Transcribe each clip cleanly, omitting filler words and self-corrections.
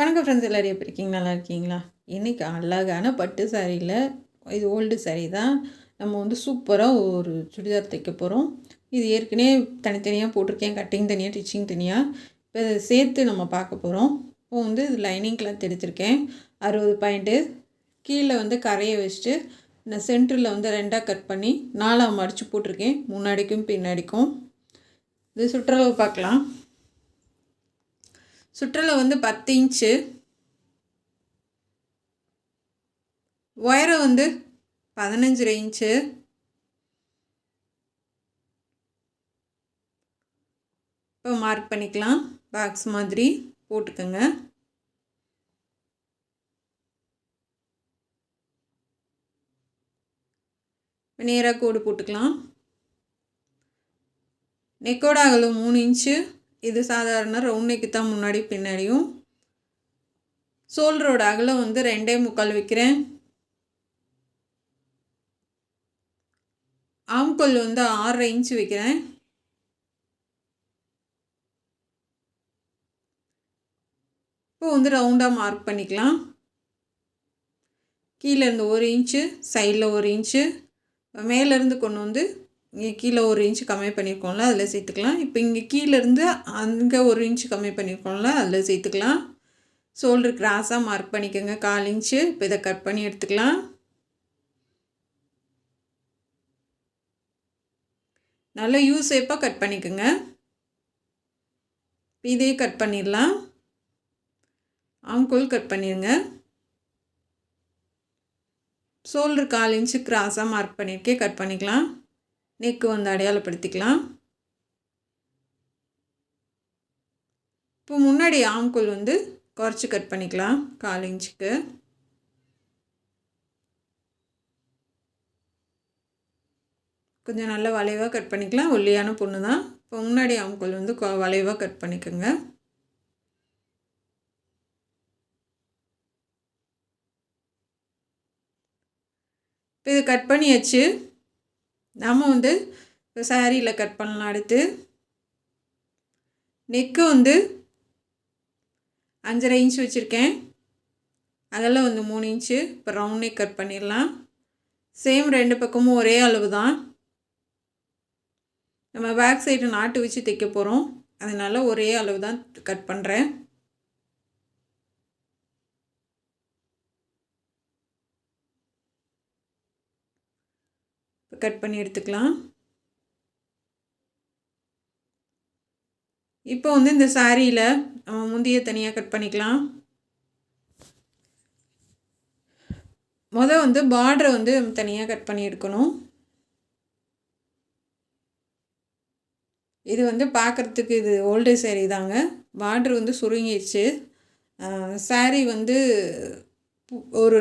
வணக்கம் ஃப்ரெண்ட்ஸ், எல்லோரும் எப்படி இருக்கீங்க? நல்லா இருக்கீங்களா? இன்றைக்கி அழகான பட்டு சாரியில், இது ஓல்டு சாரீ தான், நம்ம வந்து சூப்பராக ஒரு சுடிதார் தைக்க போகிறோம். இது ஏற்கனவே தனித்தனியாக போட்டிருக்கேன், கட்டிங் தனியாக, டிச்சிங் தனியாக. இப்போ இதை சேர்த்து நம்ம பார்க்க போகிறோம். இப்போ வந்து இது லைனிங் கிளாத் எடுத்திருக்கேன், 60 பாயிண்ட்டு. கீழே வந்து கரையை வச்சுட்டு இந்த சென்டரில் வந்து 2ஆக கட் பண்ணி 4ஆக மடித்து போட்டிருக்கேன், முன்னாடிக்கும் பின்னாடிக்கும். இது சுற்றளவு பார்க்கலாம். சுற்றளவு வந்து 10 இன்ச்சு, உயரம் வந்து 15 இன்ச்சு. இப்போ மார்க் பண்ணிக்கலாம், பாக்ஸ் மாதிரி போட்டுக்கோங்க. நேராக கோடு போட்டுக்கலாம். நெக்கோட அகலம் 3 இன்ச்சு. இது சாதாரண ரவுண்ட் நெக்கு தான், முன்னாடி பின்னாடியும். ஷோல்டரோட அகலம் வந்து 2.25 வைக்கிறேன். ஆம்கோல் வந்து 6.5 இன்ச்சு வைக்கிறேன். இப்போ வந்து ரவுண்டாக மார்க் பண்ணிக்கலாம். கீழேருந்து 1 இன்ச்சு, சைடில் 1 இன்ச்சு, மேலேருந்து கொண்டு வந்து இங்கே கீழே 1 இன்ச்சு கம்மி பண்ணியிருக்கோம்ல, அதில் சேர்த்துக்கலாம். இப்போ இங்கே கீழேருந்து அங்கே 1 இன்ச்சு கம்மி பண்ணியிருக்கோம்ல, அதில் சேர்த்துக்கலாம். ஷோல்டர் கிராஸாக மார்க் பண்ணிக்கோங்க, 1/4 இன்ச்சு. இப்போ இதை கட் பண்ணி எடுத்துக்கலாம். நல்லா யூ ஷேப்பாக கட் பண்ணிக்கோங்க. இதே கட் பண்ணிடலாம். ஆம்கோல் கட் பண்ணிடுங்க. ஷோல்டர் 1/4 இன்ச்சு கிராஸாக மார்க் பண்ணியிருக்கேன், கட் பண்ணிக்கலாம். நெக்கு வந்து அடையாளப்படுத்திக்கலாம். இப்போ முன்னாடி ஆம்கோல் வந்து குறைச்சி கட் பண்ணிக்கலாம், 1/4 இன்ச்சுக்கு. கொஞ்சம் நல்லா வளைவாக கட் பண்ணிக்கலாம், ஒல்லியான பொண்ணு தான். இப்போ முன்னாடி ஆம்கோல் வந்து வளைவாக கட் பண்ணிக்கோங்க. இப்போ இது கட் பண்ணியாச்சு. நம்ம வந்து இப்போ சாரியில் கட் பண்ணலாம். அடுத்து நெக்கு வந்து 5.5 இன்ச்சு வச்சுருக்கேன், அதெல்லாம் வந்து 3 இன்ச்சு. இப்போ ரவுண்ட் நெக் கட் பண்ணிடலாம். சேம் 2 பக்கமும் ஒரே அளவு தான். நம்ம பேக் சைடு நாட்டு வச்சு தைக்க போகிறோம், அதனால் ஒரே அளவு தான் கட் பண்ணுறேன். இப்போ கட் பண்ணி எடுத்துக்கலாம். இப்போ வந்து இந்த சாரியில் நம்ம முந்தியை தனியாக கட் பண்ணிக்கலாம். வந்து பார்டரை வந்து தனியாக கட் பண்ணி எடுக்கணும். இது வந்து பார்க்குறதுக்கு இது ஓல்டு சாரீ தாங்க. பார்டர் வந்து சுருங்கிடுச்சு. சாரீ வந்து ஒரு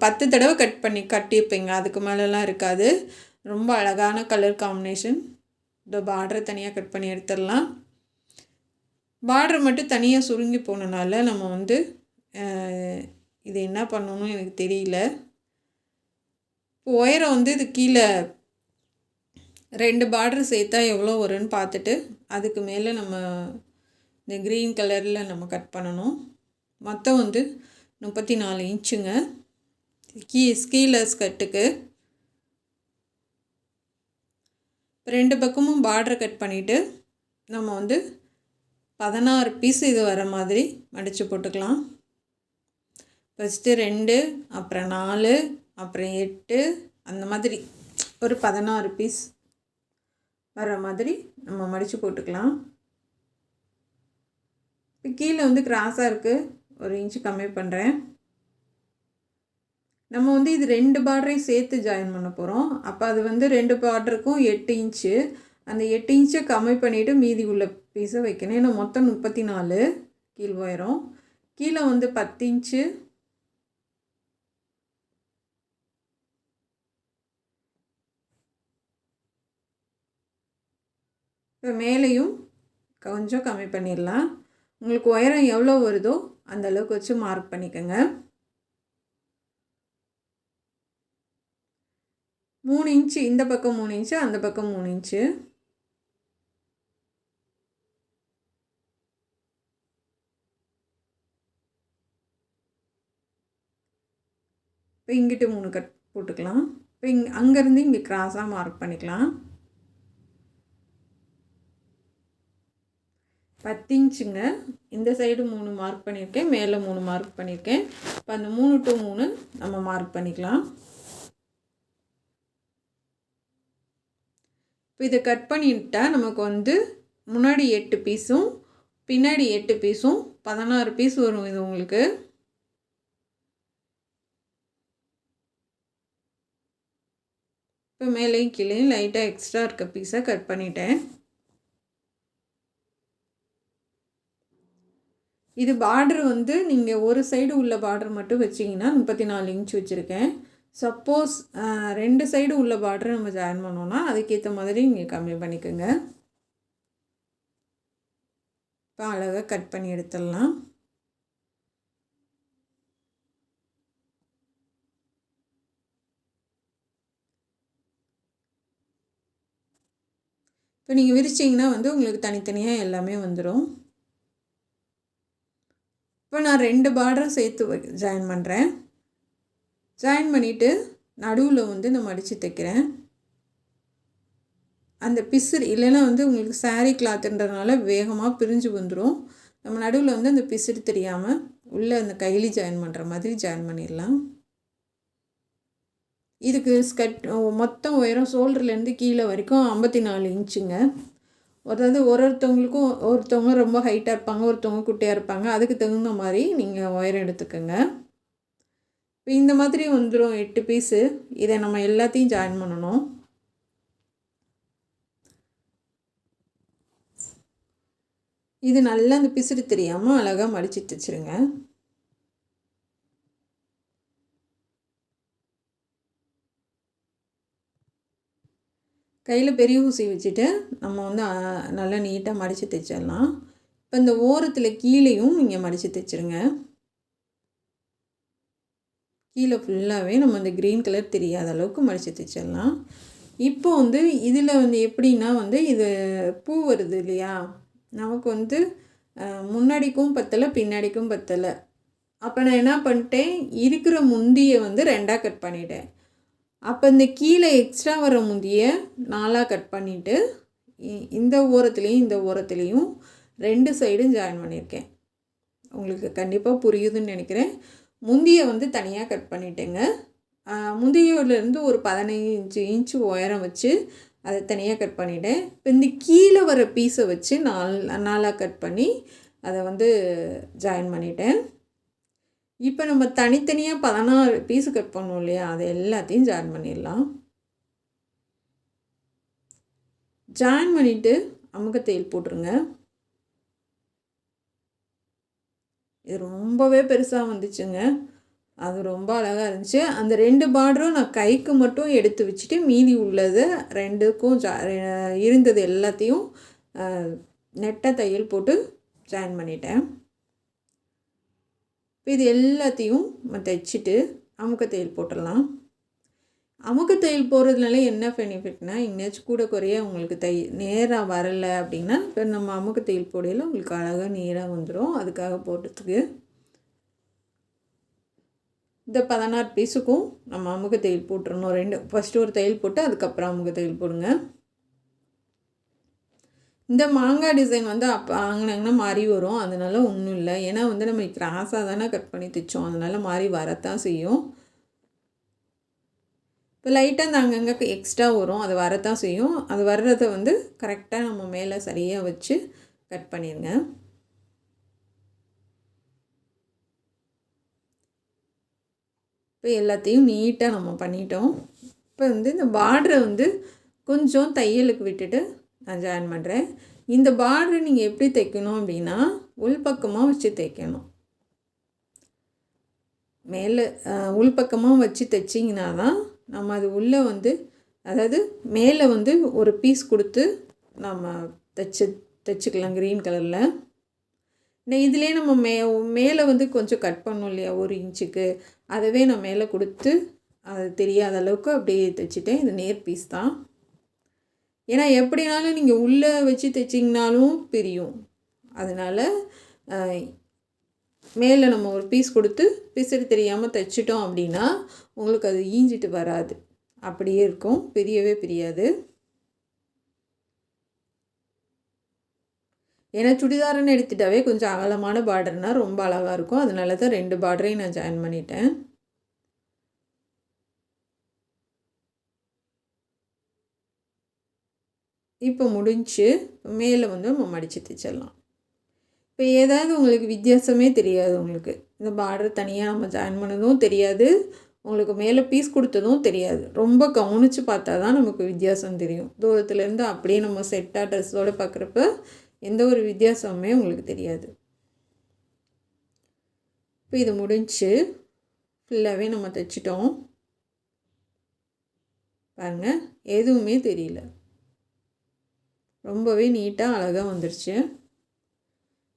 10 தடவை கட்டியிருப்பேங்க, அதுக்கு மேலெலாம் இருக்காது. ரொம்ப அழகான கலர் காம்பினேஷன். இந்த பார்டரை தனியாக கட் பண்ணி எடுத்துடலாம். பார்டர் மட்டும் தனியாக சுருங்கி போனனால நம்ம வந்து இது என்ன பண்ணணும்னு எனக்கு தெரியல. உயரம் வந்து இது கீழே 2 பார்டர் சேர்த்தா எவ்வளோ வரும்னு பார்த்துட்டு அதுக்கு மேலே நம்ம இந்த க்ரீன் கலரில் நம்ம கட் பண்ணணும். மொத்தம் வந்து 34 இன்ச்சுங்க ஸ்கீலர்ஸ் கட்டுக்கு. 2 பக்கமும் பார்டரை கட் பண்ணிவிட்டு நம்ம வந்து 16 பீஸ் இது வர மாதிரி மடித்து போட்டுக்கலாம். ஃபஸ்ட்டு 2, அப்புறம் 4, அப்புறம் 8, அந்த மாதிரி ஒரு 16 பீஸ் வர மாதிரி நம்ம மடித்து போட்டுக்கலாம். இப்போ கீழே வந்து கிராஸாக இருக்குது, 1 இன்ச்சு கம்மி பண்ணுறேன். நம்ம வந்து இது 2 பார்டரையும் சேர்த்து ஜாயின் பண்ண போகிறோம். அப்போ அது வந்து 2 பார்டருக்கும் 8 இன்ச்சு. அந்த 8 இன்ச்சை கம்மி பண்ணிவிட்டு மீதி உள்ள பீஸை வைக்கணும். ஏன்னா மொத்தம் 34 கீழ் உயரம். கீழே வந்து 10 இன்ச்சு. இப்போ மேலேயும் கொஞ்சம் கம்மி பண்ணிடலாம். உங்களுக்கு உயரம் எவ்வளோ வருதோ அந்த அளவுக்கு வச்சு மார்க் பண்ணிக்கோங்க. 3 இன்ச்சு இந்த பக்கம், 3 இன்ச்சு அந்த பக்கம், 3 இன்ச்சு. இப்போ இங்கிட்டு 3 கட் போட்டுக்கலாம். இப்போ அங்கேருந்து இங்கே கிராஸாக மார்க் பண்ணிக்கலாம். 10 இன்ச்சுங்க. இந்த சைடு 3 மார்க் பண்ணியிருக்கேன், மேலே 3 மார்க் பண்ணியிருக்கேன். இப்போ அந்த 3 to 3 நம்ம மார்க் பண்ணிக்கலாம். இப்போ இதை கட் பண்ணிட்டால் நமக்கு வந்து முன்னாடி 8 பீஸும் பின்னாடி 8 பீஸும் 16 பீஸ் வரும். இது உங்களுக்கு இப்போ மேலேயும் கீழேயும் லைட்டாக எக்ஸ்ட்ரா இருக்க பீஸை கட் பண்ணிட்டேன். இது பார்டர் வந்து நீங்கள் ஒரு சைடு உள்ள பார்டர் மட்டும் வச்சிங்கன்னா 34 இன்ச் வச்சுருக்கேன். சப்போஸ் 2 சைடு உள்ள பார்டர் நம்ம ஜாயின் பண்ணோன்னா அதுக்கேற்ற மாதிரி நீங்கள் கம்மி பண்ணிக்கோங்க. இப்போ அழகாக கட் பண்ணி எடுத்துடலாம். இப்போ நீங்கள் விரிச்சிங்கன்னா வந்து உங்களுக்கு தனித்தனியாக எல்லாமே வந்துடும். இப்போ நான் 2 பார்டரும் சேர்த்து ஜாயின் பண்ணுறேன். ஜாயின் பண்ணிவிட்டு நடுவில் வந்து நான் மடித்து தைக்கிறேன். அந்த பிசுறு இல்லைன்னா வந்து உங்களுக்கு சாரீ கிளாத்துன்றதுனால வேகமாக பிரிஞ்சு வந்துடும். நம்ம நடுவில் வந்து அந்த பிசுறு தெரியாமல் உள்ளே அந்த கைலி ஜாயின் பண்ணுற மாதிரி ஜாயின் பண்ணிடலாம். இதுக்கு மொத்தம் உயரம் ஷோல்டர்லேருந்து கீழே வரைக்கும் 54 இன்ச்சுங்க. அதாவது ஒருத்தவங்க ரொம்ப ஹைட்டாக இருப்பாங்க, ஒருத்தவங்க குட்டியாக இருப்பாங்க. அதுக்கு தகுந்த மாதிரி நீங்கள் உயரம் எடுத்துக்கோங்க. இப்போ இந்த மாதிரி வந்துடும் 8 பீஸு. இதை நம்ம எல்லாத்தையும் ஜாயின் பண்ணணும். இது நல்லா அந்த பிசுறு தெரியாமல் அழகாக மடித்து தைச்சிருங்க. கையில் பெரிய ஊசி வச்சுட்டு நம்ம வந்து நல்லா நீட்டாக மடித்து தைச்சிடலாம். இப்போ இந்த ஓரத்தில் கீழேயும் நீங்கள் மடித்து தைச்சிருங்க. கீழே ஃபுல்லாகவே நம்ம இந்த க்ரீன் கலர் தெரியாத அளவுக்கு மடித்து தைச்சிடலாம். இப்போ வந்து இதில் வந்து எப்படின்னா வந்து இது பூ வருது இல்லையா, நமக்கு வந்து முன்னாடிக்கும் பத்தலை பின்னாடிக்கும் பத்தலை. அப்போ நான் என்ன பண்ணிட்டேன், இருக்கிற முந்தியை வந்து 2ஆக கட் பண்ணிட்டேன். அப்போ இந்த கீழே எக்ஸ்ட்ரா வர முந்திய 4ஆக கட் பண்ணிவிட்டு இந்த ஓரத்துலேயும் 2 சைடும் ஜாயின் பண்ணியிருக்கேன். உங்களுக்கு கண்டிப்பாக புரியுதுன்னு நினைக்கிறேன். முந்தியை வந்து தனியாக கட் பண்ணிட்டேங்க. முந்தியிலேருந்து ஒரு 15 இன்ச்சு உயரம் வச்சு அதை தனியாக கட் பண்ணிவிட்டேன். இப்போ இந்த கீழே வர பீஸை வச்சு 4ஆக கட் பண்ணி அதை வந்து ஜாயின் பண்ணிட்டேன். இப்போ நம்ம தனித்தனியாக 16 பீஸு கட் பண்ணோம் இல்லையா, அதை எல்லாத்தையும் ஜாயின் பண்ணிடலாம். ஜாயின் பண்ணிவிட்டு அமுக்க தையல் போட்டுருங்க. இது ரொம்பவே பெருசாக வந்துச்சுங்க. அது ரொம்ப அழகாக இருந்துச்சு. அந்த 2 பார்டரும் நான் கைக்கு மட்டும் எடுத்து வச்சுட்டு மீதி உள்ளதை 2க்கும் இருந்தது எல்லாத்தையும் நெட்டை தையல் போட்டு ஜாயின் பண்ணிட்டேன். இது எல்லாத்தையும் தைச்சிட்டு அமுக்க தையல் போட்டுடலாம். அமுக்க தையல் போடுறதுனால என்ன பெனிஃபிட்னா, எங்கேயாச்சும் கூட குறைய உங்களுக்கு நேராக வரலை அப்படின்னா இப்போ நம்ம அமுக்க தையல் போடையில் உங்களுக்கு அழகாக நேராக வந்துடும். அதுக்காக போடுறதுக்கு இந்த 16 பீஸுக்கும் நம்ம அமுக்க தையல் போட்டுடணும். ஃபஸ்ட்டு ஒரு தையல் போட்டு அதுக்கப்புறம் அமுக்க தையல் போடுங்க. இந்த மாங்காய் டிசைன் வந்து அப்போ வாங்கினாங்கன்னா மாறி வரும். அதனால ஒன்றும் இல்லை. ஏன்னா வந்து நம்ம கிராஸாக தானே கட் பண்ணி தைச்சோம், அதனால் மாறி வரத்தான் செய்யும். இப்போ லைட்டாக அந்த அங்கங்கே எக்ஸ்ட்ரா வரும், அது வரத்தான் செய்யும். அது வர்றதை வந்து கரெக்டாக நம்ம மேலே சரியாக வச்சு கட் பண்ணிடுங்க. இப்போ எல்லாத்தையும் நீட்டாக நம்ம பண்ணிட்டோம். இப்போ வந்து இந்த பார்டரை வந்து கொஞ்சம் தையலுக்கு விட்டுட்டு நான் ஜாயின் பண்ணுறேன். இந்த பார்டரை நீங்கள் எப்படி தைக்கணும் அப்படின்னா, உள்பக்கமாக வச்சு தைக்கணும். மேலே உள்பக்கமாக வச்சு தைச்சிங்கன்னா தான் நம்ம அது உள்ளே வந்து, அதாவது மேலே வந்து ஒரு பீஸ் கொடுத்து நம்ம தைச்சிக்கலாம் க்ரீன் கலரில். இதிலே நம்ம மேலே வந்து கொஞ்சம் கட் பண்ணோம் இல்லையா 1 இன்ச்சுக்கு, அதவே நான் மேலே கொடுத்து அது தெரியாத அளவுக்கு அப்படியே தைச்சிட்டேன். இது நேர் பீஸ் தான். ஏன்னா எப்படினாலும் நீங்கள் உள்ளே வச்சு தைச்சிங்கனாலும் பிரியும். அதனால் மேலே நம்ம ஒரு பீஸ் கொடுத்து பிசறு தெரியாமல் தைச்சிட்டோம் அப்படின்னா உங்களுக்கு அது ஈஞ்சிட்டு வராது, அப்படியே இருக்கும், பிரியவே பிரியாது. ஏன்னா சுடிதாருன்னு எடுத்துட்டாவே கொஞ்சம் அகலமான பார்டர்னால் ரொம்ப அழகாக இருக்கும். அதனால தான் 2 பார்டரையும் நான் ஜாயின் பண்ணிட்டேன். இப்போ முடிஞ்சு மேலே வந்து நம்ம மடித்து தைச்சிடலாம். இப்போ ஏதாவது உங்களுக்கு வித்தியாசமே தெரியாது, உங்களுக்கு இந்த பார்டர் தனியாக நம்ம ஜாயின் பண்ணதும் தெரியாது, உங்களுக்கு மேலே பீஸ் கொடுத்ததும் தெரியாது. ரொம்ப கவனித்து பார்த்தா தான் நமக்கு வித்தியாசம் தெரியும். தூரத்துலேருந்து அப்படியே நம்ம செட்டாக ட்ரெஸ்ஸோடு பார்க்குறப்ப எந்த ஒரு வித்தியாசமுமே உங்களுக்கு தெரியாது. இப்போ இது முடிஞ்சு ஃபுல்லாகவே நம்ம தைச்சிட்டோம் பாருங்கள், எதுவுமே தெரியல, ரொம்பவே நீட்டாக அழகாக வந்துருச்சு.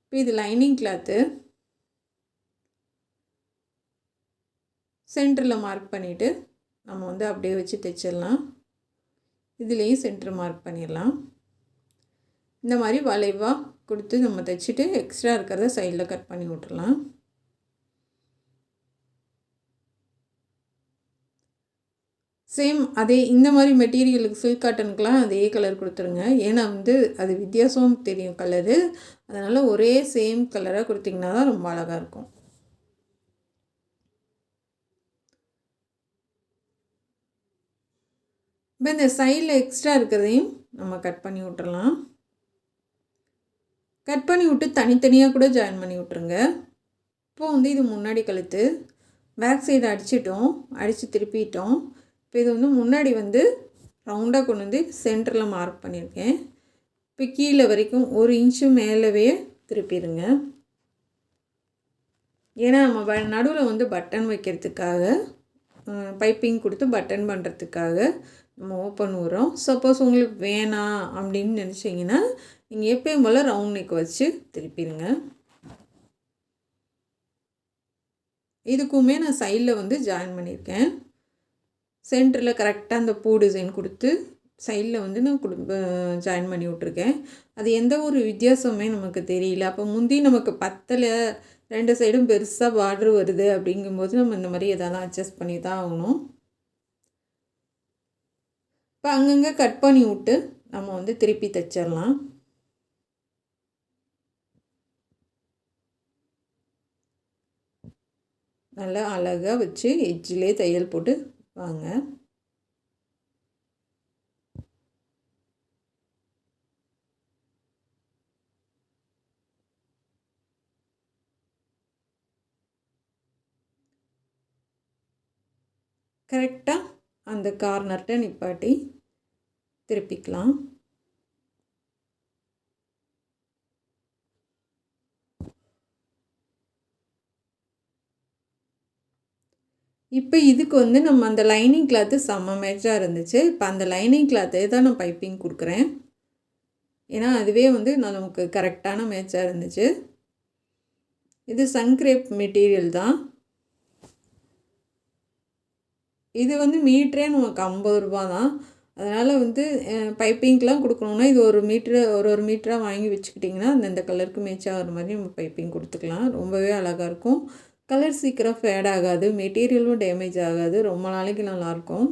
இப்போ இது லைனிங் கிளாத்து சென்டரில் மார்க் பண்ணிவிட்டு நம்ம வந்து அப்படியே வச்சு தைச்சிடலாம். இதுலேயும் சென்டர் மார்க் பண்ணிடலாம். இந்த மாதிரி வளைவாக கொடுத்து நம்ம தைச்சிட்டு எக்ஸ்ட்ரா இருக்கிறத சைடில் கட் பண்ணி விட்டுறலாம். சேம் அதே இந்த மாதிரி மெட்டீரியலுக்கு சில்க் காட்டனுக்கெலாம் அதே கலர் கொடுத்துருங்க. ஏன்னா வந்து அது வித்தியாசம் தெரியும் கலரு, அதனால் ஒரே சேம் கலராக கொடுத்திங்கன்னா தான் ரொம்ப அழகாக இருக்கும். இப்போ இந்த சைடில் எக்ஸ்ட்ரா இருக்கிறதையும் நம்ம கட் பண்ணி விட்டுறலாம். கட் பண்ணி விட்டு தனித்தனியாக கூட ஜாயின் பண்ணி விட்ருங்க. இப்போது வந்து இது முன்னாடி கழுத்து, பேக் சைடு அடிச்சிட்டோம், அடித்து திருப்பிட்டோம். இப்போ இது வந்து முன்னாடி வந்து ரவுண்டாக கொண்டு வந்து சென்டரில் மார்க் பண்ணியிருக்கேன். இப்போ கீழே வரைக்கும் 1 இன்ச்சு மேலவே திருப்பிடுங்க. ஏன்னா நம்ம நடுவில் வந்து பட்டன் வைக்கிறதுக்காக, பைப்பிங் கொடுத்து பட்டன் பண்ணுறதுக்காக நம்ம ஓப்பன் விடுறோம். சப்போஸ் உங்களுக்கு வேணாம் அப்படின்னு நினச்சிங்கன்னா நீங்கள் எப்பயும் போல் ரவுண்ட் நெக் வச்சு திருப்பிடுங்க. இதுக்குமே நான் சைடில் வந்து ஜாயின் பண்ணியிருக்கேன். சென்டரில் கரெக்டாக அந்த பூ டிசைன் கொடுத்து சைடில் வந்து நான் ஜாயின் பண்ணி விட்ருக்கேன். அது எந்த ஒரு வித்தியாசமே நமக்கு தெரியல. அப்போ முந்தி நமக்கு பத்தலை, 2 சைடும் பெருசாக பார்டர் வருது அப்படிங்கும்போது நம்ம இந்த மாதிரி எதாவது அட்ஜஸ்ட் பண்ணி தான் ஆகணும். இப்போ அங்கங்கே கட் பண்ணி விட்டு நம்ம வந்து திருப்பி தைச்சிடலாம். நல்லா அழகாக வச்சு எட்ஜிலே தையல் போட்டு வாங்க. கரெக்டாக அந்த கார்னர்கிட்ட நிப்பாட்டி திருப்பிக்கலாம். இப்போ இதுக்கு வந்து நம்ம அந்த லைனிங் கிளாத்து செம்ம மேட்சாக இருந்துச்சு. இப்போ அந்த லைனிங் கிளாத்தே தான் நான் பைப்பிங் கொடுக்குறேன். ஏன்னா அதுவே வந்து நமக்கு கரெக்டான மேட்சாக இருந்துச்சு. இது சன்க்ரேப் மெட்டீரியல் தான். இது வந்து மீட்டரே நமக்கு 50 ரூபா தான். அதனால் வந்து பைப்பிங்க்கெலாம் கொடுக்கணுன்னா இது ஒரு மீட்டராக வாங்கி வச்சுக்கிட்டிங்கன்னா அந்தந்த கலருக்கு மேட்ச் ஆகிற மாதிரி நம்ம பைப்பிங் கொடுத்துக்கலாம். ரொம்பவே அழகாக இருக்கும். கலர் சீக்கிரம் ஃபேட் ஆகாது, மெட்டீரியலும் டேமேஜ் ஆகாது, ரொம்ப நாளைக்கு நல்லாயிருக்கும்.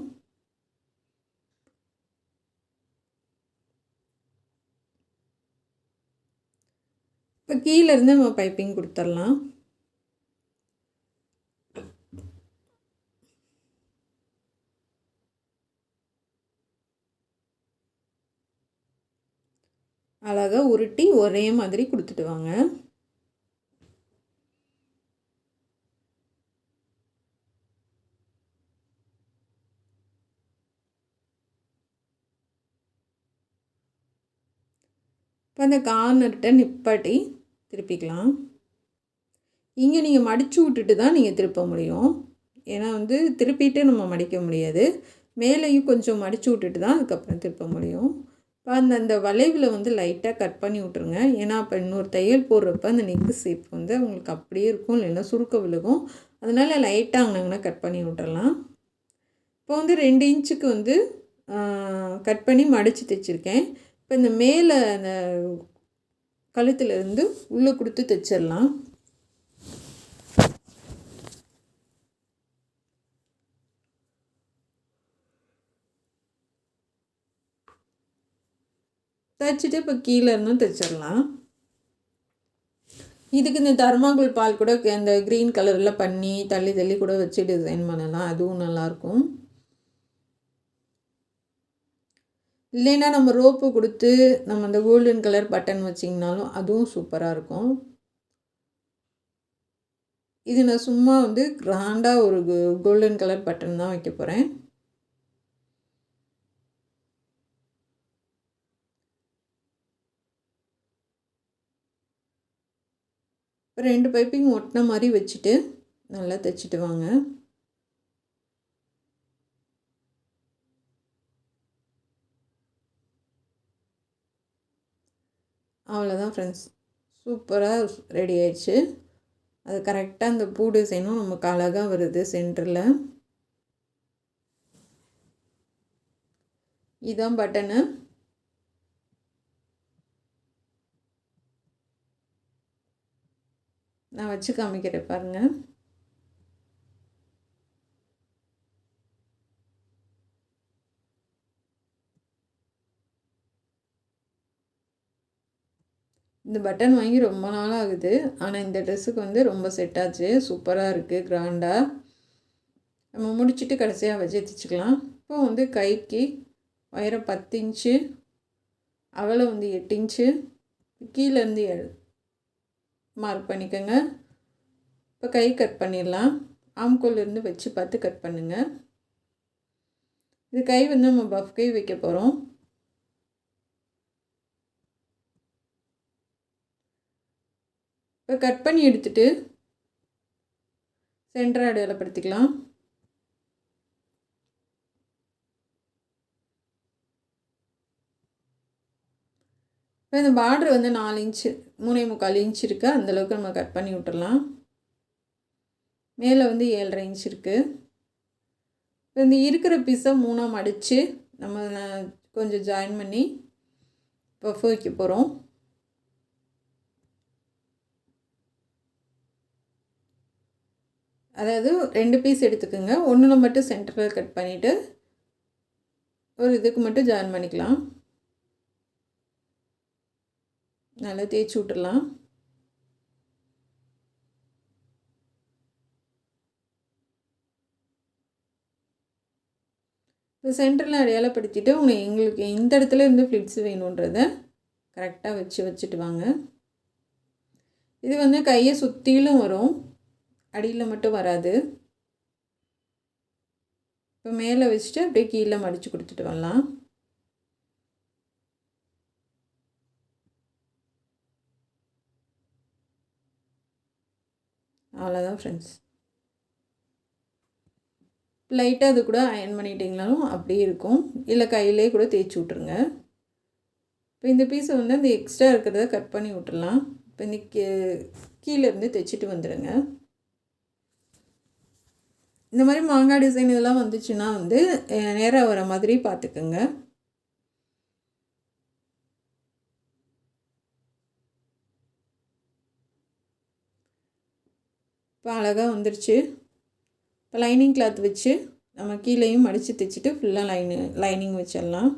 இப்போ கீழேருந்து நம்ம பைப்பிங் கொடுத்துடலாம். அழகாக உருட்டி ஒரே மாதிரி கொடுத்துட்டு வாங்க. இப்போ அந்த கார்னர்கிட்ட நிப்பாட்டி திருப்பிக்கலாம். இங்கே நீங்கள் மடித்து விட்டுட்டு தான் நீங்கள் திருப்ப முடியும். ஏன்னா வந்து திருப்பிட்டு நம்ம மடிக்க முடியாது. மேலேயும் கொஞ்சம் மடித்து விட்டுட்டு தான் அதுக்கப்புறம் திருப்ப முடியும். இப்போ அந்த வளைவில் வந்து லைட்டாக கட் பண்ணி விட்ருங்க. ஏன்னா அப்போ இன்னொரு தையல் போடுறப்ப அந்த நெக்கு ஷேப் வந்து உங்களுக்கு அப்படியே இருக்கும், இல்லைன்னா சுருக்க விழுகும். அதனால் லைட்டாக அங்கங்கன்னா கட் பண்ணி விட்டுறலாம். இப்போ வந்து 2 இன்ச்சுக்கு வந்து கட் பண்ணி மடித்து தைச்சிருக்கேன். இப்போ இந்த மேலே அந்த கழுத்துலேருந்து உள்ளே கொடுத்து தைச்சிடலாம். தைச்சிட்டு இப்போ கீழே இருந்தும் தைச்சிடலாம். இதுக்கு இந்த தர்மாகோல் பால் கூட அந்த க்ரீன் கலரில் பண்ணி தள்ளி தள்ளி கூட வச்சு டிசைன் பண்ணலாம், அதுவும் நல்லாயிருக்கும். இல்லைன்னா நம்ம ரோப்பு கொடுத்து நம்ம அந்த கோல்டன் கலர் பட்டன் வச்சிங்கனாலும் அதுவும் சூப்பராக இருக்கும். இது நான் சும்மா வந்து கிராண்டாக ஒரு கோல்டன் கலர் பட்டன் தான் வைக்க போகிறேன். இப்போ 2 பைப்பிங் ஒட்டின மாதிரி வச்சுட்டு நல்லா தைச்சிட்டு வாங்க. அவ்வளோதான் ஃப்ரெண்ட்ஸ், சூப்பராக ரெடி ஆயிடுச்சு. அது கரெக்டாக அந்த பூ டிசைனும் நமக்கு அழகாக வருது சென்டரில். இதுதான் பட்டனு. நான் வச்சு காமிக்கிறேன் பாருங்கள். இந்த பட்டன் வாங்கி ரொம்ப நாள் ஆகுது, ஆனால் இந்த ட்ரெஸ்ஸுக்கு வந்து ரொம்ப செட் ஆச்சு. சூப்பராக இருக்குது, கிராண்டாக. நம்ம முடிச்சுட்டு கடைசியாக வச்சு தைச்சிக்கலாம். இப்போ வந்து கைக்கு உயரம் 10 இன்ச்சு, அகலம் வந்து 8 இன்ச்சு, கீழேருந்து மார்க் பண்ணிக்கோங்க. இப்போ கை கட் பண்ணிடலாம். ஆம்கோல்லேருந்து வச்சு பார்த்து கட் பண்ணுங்கள். இது கை வந்து நம்ம பஃப் கை வைக்க போகிறோம். இப்போ கட் பண்ணி எடுத்துகிட்டு சென்டரை அடையாளப்படுத்திக்கலாம். இப்போ இந்த பார்டர் வந்து 4 இன்ச்சு 3.25 இன்ச் இருக்குது, அந்தளவுக்கு நம்ம கட் பண்ணி விட்டுடலாம். மேலே வந்து 7.5 இன்ச் இருக்குது. இப்போ இந்த இருக்கிற பீஸை 3ஆக மடித்து நம்ம கொஞ்சம் ஜாயின் பண்ணி பஃப் வைக்க போகிறோம். அதாவது 2 பீஸ் எடுத்துக்கோங்க. ஒன்றில் மட்டும் சென்டரில் கட் பண்ணிவிட்டு ஒரு இதுக்கு மட்டும் ஜாயின் பண்ணிக்கலாம். நல்லா தேய்ச்சி விட்டுடலாம். இப்போ சென்டரில் அடையாளப்படுத்திட்டு எங்களுக்கு இந்த இடத்துல இருந்து ஃப்ளிட்ஸ் வேணுன்றதை கரெக்டாக வச்சுட்டு வாங்க. இது வந்து கையை சுற்றிலும் வரும், அடியில் மட்டும் வராது. இப்போ மேலே வச்சுட்டு அப்படியே கீழே மடித்து கொடுத்துட்டு வரலாம். அவ்வளோதான் ஃப்ரெண்ட்ஸ். லைட்டாக அது கூட அயன் பண்ணிட்டிங்கனாலும் அப்படியே இருக்கும், இல்லை கையிலே கூட தேய்ச்சி விட்ருங்க. இப்போ இந்த பீஸை வந்து அந்த எக்ஸ்ட்ரா இருக்கிறத கட் பண்ணி விட்டுடலாம். இப்போ இந்த கீழேருந்து தைச்சிட்டு வந்துடுங்க. இந்த மாதிரி மாங்காய் டிசைன் இதெல்லாம் வந்துச்சுன்னா வந்து நேராக வர மாதிரி பார்த்துக்குங்க. இப்போ அழகாக வந்துருச்சு. இப்போ லைனிங் கிளாத் வச்சு நம்ம கீழேயும் மடித்து தைச்சிட்டு ஃபுல்லாக லைனிங் வச்சிடலாம்.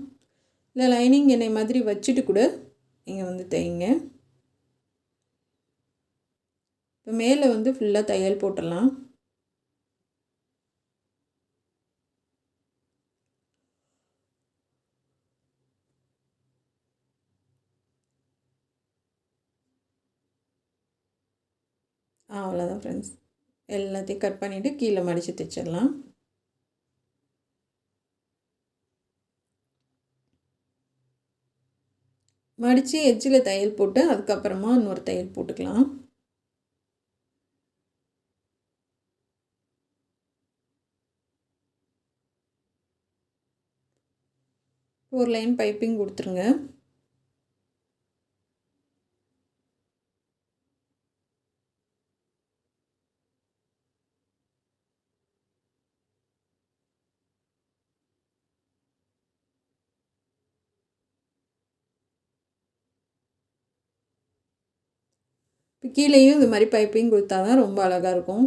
இல்லை லைனிங் என்னை மாதிரி வச்சுட்டு கூட நீங்கள் வந்து தைங்க. இப்போ மேலே வந்து ஃபுல்லாக தையல் போட்டுடலாம். அவ்வளோதான் ஃப்ரெண்ட்ஸ், எல்லாத்தையும் கட் பண்ணிவிட்டு கீழே மடித்து தைச்சிடலாம். மடித்து எட்ஜில் தையல் போட்டு அதுக்கப்புறமா இன்னொரு தையல் போட்டுக்கலாம். ஒரு லைன் பைப்பிங் கொடுத்துருங்க. இப்போ கீழேயும் இது மாதிரி பைப்பிங் கொடுத்தா தான் ரொம்ப அழகாக இருக்கும்.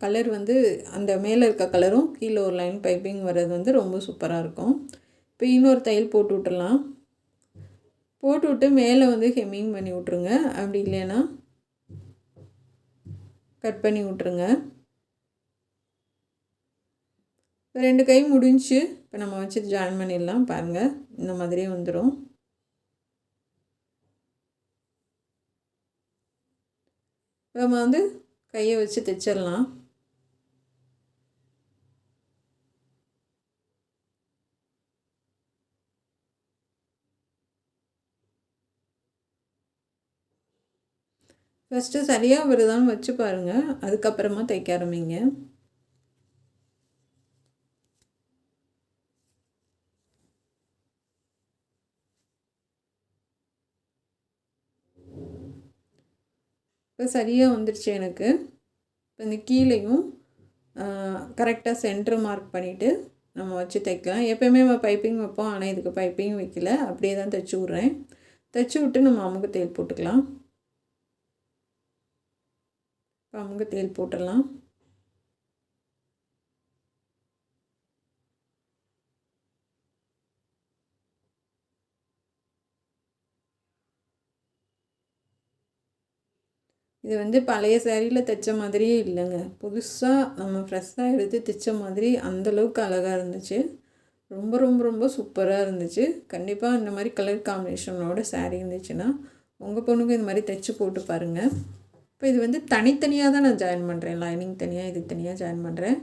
கலர் வந்து அந்த மேலே இருக்க கலரும் கீழே ஒரு லைன் பைப்பிங் வர்றது வந்து ரொம்ப சூப்பராக இருக்கும். இப்போ இன்னொரு தையல் போட்டு விட்டுடலாம். போட்டு விட்டு மேலே வந்து ஹெம்மிங் பண்ணி விட்ருங்க. அப்படி இல்லைன்னா கட் பண்ணி விட்ருங்க. இப்போ 2 கை முடிஞ்சு. இப்போ நம்ம வச்சு ஜாயின் பண்ணிடலாம். பாருங்கள், இந்த மாதிரியே வந்துடும். இப்போ நம்ம வந்து கையை வச்சு தைச்சிடலாம். ஃபஸ்ட்டு சரியாக வருதான்னு வச்சு பாருங்கள், அதுக்கப்புறமா தைக்க ஆரம்பிங்க. இப்போ சரியாக வந்துடுச்சு எனக்கு. இப்போ இந்த கீழேயும் கரெக்டாக சென்டர் மார்க் பண்ணிவிட்டு நம்ம வச்சு தைக்கலாம். எப்போயுமே நம்ம பைப்பிங் வைப்போம், ஆனால் இதுக்கு பைப்பிங் வைக்கல, அப்படியே தான் தைச்சி விட்றேன். தைச்சி விட்டு நம்ம அமுக்கு தையல் போட்டுக்கலாம். இப்போ அமுக்கு தையல் போட்டுடலாம். இது வந்து பழைய சேரீயில் தைச்ச மாதிரியே இல்லைங்க, புதுசாக நம்ம ஃப்ரெஷ்ஷாக எடுத்து தைச்ச மாதிரி அந்தளவுக்கு அழகாக இருந்துச்சு. ரொம்ப ரொம்ப ரொம்ப சூப்பராக இருந்துச்சு. கண்டிப்பாக இந்த மாதிரி கலர் காம்பினேஷனோட சாரீ இருந்துச்சுன்னா உங்கள் பொண்ணுக்கு இந்த மாதிரி தைச்சி போட்டு பாருங்கள். இப்போ இது வந்து தனித்தனியாக தான் நான் ஜாயின் பண்ணுறேன், லைனிங் தனியாக இது தனியாக ஜாயின் பண்ணுறேன்.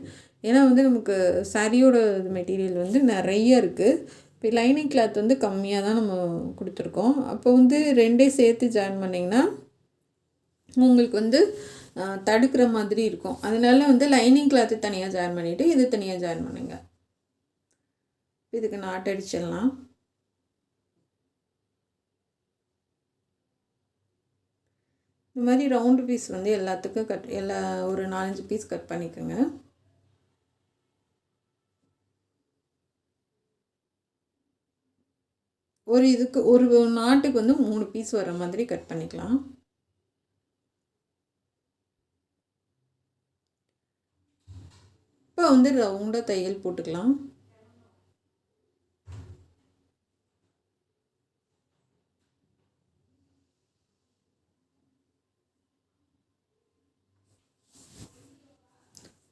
ஏன்னா வந்து நமக்கு சாரியோட மெட்டீரியல் வந்து நிறைய இருக்குது. இப்போ லைனிங் கிளாத் வந்து கம்மியாக தான் நம்ம கொடுத்துருக்கோம். அப்போ வந்து 2 சேர்த்து ஜாயின் பண்ணிங்கன்னா உங்களுக்கு வந்து தடுக்கிற மாதிரி இருக்கும். அதனால வந்து லைனிங் கிளாத்து தனியாக ஜாயின் பண்ணிவிட்டு இது தனியாக ஜாயின் பண்ணுங்க. இதுக்கு நாட் அடிச்சிடலாம். இந்த மாதிரி ரவுண்டு பீஸ் வந்து எல்லாத்துக்கும் ஒரு 4-5 பீஸ் கட் பண்ணிக்கோங்க. ஒரு நாட்டுக்கு வந்து 3 பீஸ் வர மாதிரி கட் பண்ணிக்கலாம். இப்போ வந்து ரவுண்டாக தையல் போட்டுக்கலாம்.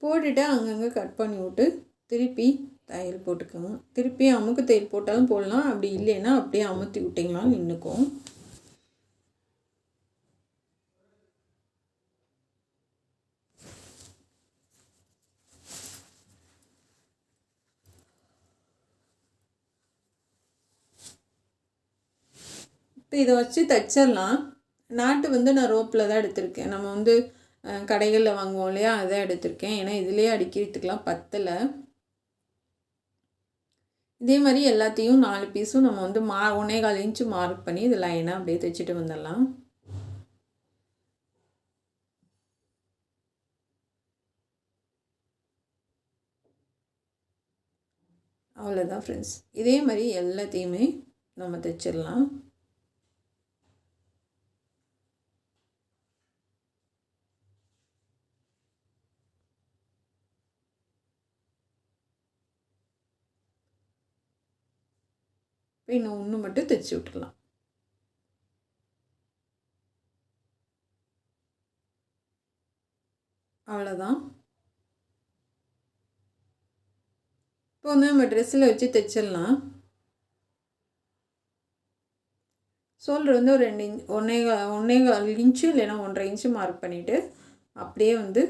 போட்டுட்டு அங்கங்கே கட் பண்ணி விட்டு திருப்பி தையல் போட்டுக்கோங்க. திருப்பி அமுக்கு தையல் போட்டாலும் போடலாம், அப்படி இல்லைன்னா அப்படியே அமுத்தி விட்டிங்கன்னா நின்றுக்கும். இப்போ இதை வச்சு தைச்சிடலாம். நாட்டு வந்து நான் ரோப்பில் தான் எடுத்திருக்கேன். நம்ம வந்து கடைகளில் வாங்குவோம் இல்லையா, அதான் எடுத்திருக்கேன். ஏன்னா இதிலே அடிக்கிறதுக்கெலாம் பத்தலை. இதே மாதிரி எல்லாத்தையும் 4 பீஸும் நம்ம வந்து 1.25 இன்ச்சு மார்க் பண்ணி இது லைனாக அப்படியே தைச்சிட்டு வந்துடலாம். அவ்வளோதான் ஃப்ரெண்ட்ஸ். இதே மாதிரி எல்லாத்தையுமே நம்ம தைச்சிடலாம். இன்னும் ஒன்று மட்டும் தைச்சி விட்டுடலாம். அவ்வளோதான். இப்போ வந்து நம்ம ட்ரெஸ்ஸில் வச்சு தைச்சிடலாம். ஷோல்டர் வந்து ஒரு 1.25 இன்ச்சு இல்லைன்னா 1.5 இன்ச்சு மார்க் பண்ணிவிட்டு அப்படியே வந்து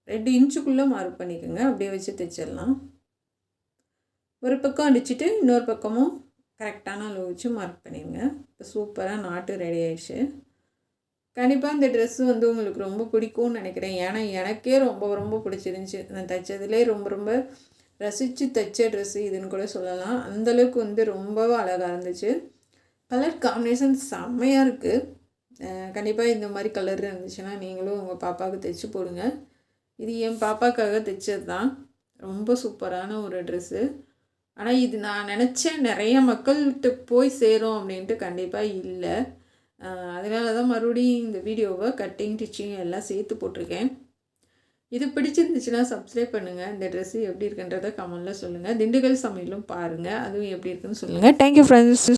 2 இன்ச்சுக்குள்ளே மார்க் பண்ணிக்கோங்க. அப்படியே வச்சு தைச்சிடலாம். ஒரு பக்கம் அடிச்சுட்டு இன்னொரு பக்கமும் கரெக்டான அளவு வச்சு மார்க் பண்ணிடுங்க. இப்போ சூப்பராக நாட்டு ரெடி ஆயிடுச்சு. கண்டிப்பாக இந்த ட்ரெஸ்ஸு வந்து உங்களுக்கு ரொம்ப பிடிக்கும்னு நினைக்கிறேன். ஏன்னா எனக்கே ரொம்ப ரொம்ப பிடிச்சிருந்துச்சி. நான் தைச்சதுலேயே ரொம்ப ரொம்ப ரசித்து தைச்ச ட்ரெஸ்ஸு இதுன்னு கூட சொல்லலாம். அந்தளவுக்கு வந்து ரொம்ப அழகாக இருந்துச்சு. கலர் காம்பினேஷன் செம்மையாக இருக்குது. கண்டிப்பாக இந்த மாதிரி கலர் இருந்துச்சுன்னா நீங்களும் உங்கள் பாப்பாவுக்கு தைச்சி போடுங்க. இது என் பாப்பாவுக்காக தைச்சது தான். ரொம்ப சூப்பரான ஒரு ட்ரெஸ்ஸு. ஆனால் இது நான் நினச்சேன் நிறைய மக்கள்கிட்ட போய் சேரும் அப்படின்ட்டு கண்டிப்பாக இல்லை. அதனால தான் மறுபடியும் இந்த வீடியோவை கட்டிங் ஸ்டிச்சிங் எல்லாம் சேர்த்து போட்டிருக்கேன். இது பிடிச்சிருந்துச்சுன்னா சப்ஸ்கிரைப் பண்ணுங்கள். இந்த ட்ரெஸ்ஸு எப்படி இருக்குன்றதை கமெண்ட்டில் சொல்லுங்கள். திண்டுக்கல் சமையலும் பாருங்கள், அதுவும் எப்படி இருக்குன்னு சொல்லுங்கள். Thank you friends.